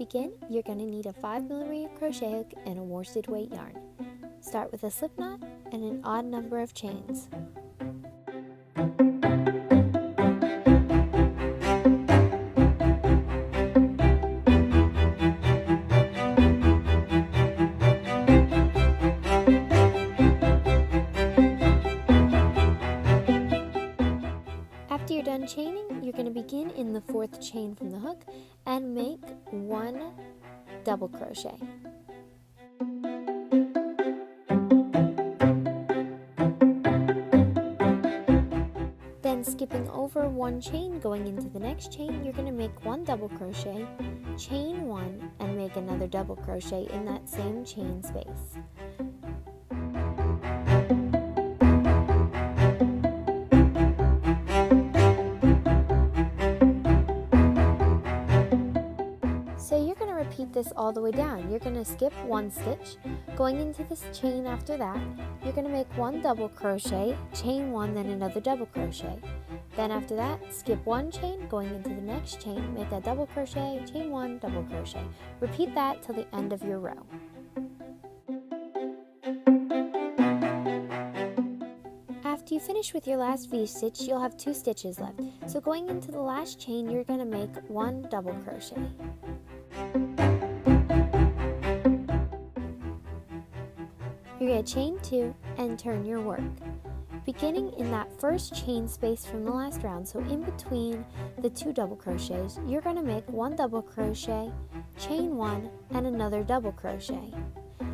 begin, you're going to need a 5mm crochet hook and a worsted weight yarn. Start with a slip knot and an odd number of chains. After you're done chaining, you're going to begin in the 4th chain from the hook and make 1 double crochet. Then skipping over 1 chain, going into the next chain, you're going to make 1 double crochet, chain 1, and make another double crochet in that same chain space. So you're going to repeat this all the way down. You're going to skip 1 stitch. Going into this chain after that, you're going to make 1 double crochet, chain 1, then another double crochet. Then after that, skip 1 chain, going into the next chain, make a double crochet, chain 1, double crochet. Repeat that till the end of your row. After you finish with your last V-stitch, you'll have 2 stitches left. So going into the last chain, you're going to make 1 double crochet. You're going to chain 2 and turn your work. Beginning in that first chain space from the last round, so in between the 2 double crochets, you're going to make 1 double crochet, chain 1, and another double crochet.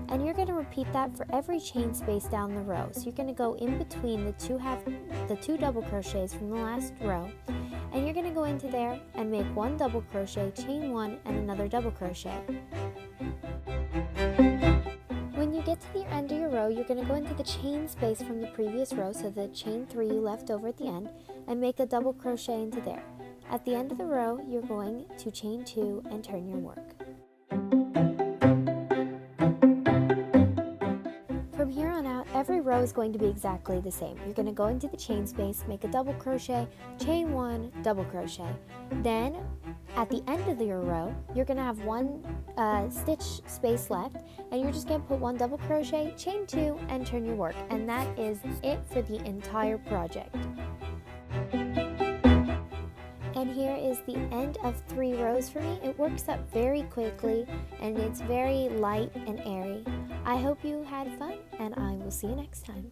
And you're going to repeat that for every chain space down the row. So you're going to go in between the two double crochets from the last row, and you're going to go into there and make 1 double crochet, chain 1, and another double crochet. When you get to the end of your row, you're going to go into the chain space from the previous row, so the chain 3 you left over at the end, and make a double crochet into there. At the end of the row, you're going to chain 2 and turn your work. From here on out, every row is going to be exactly the same. You're going to go into the chain space, make a double crochet, chain 1, double crochet. Then, at the end of your row, you're going to have 1 stitch space left, and you're just going to put 1 double crochet, chain 2, and turn your work. And that is it for the entire project. And here is the end of 3 rows for me. It works up very quickly, and it's very light and airy. I hope you had fun, and I will see you next time.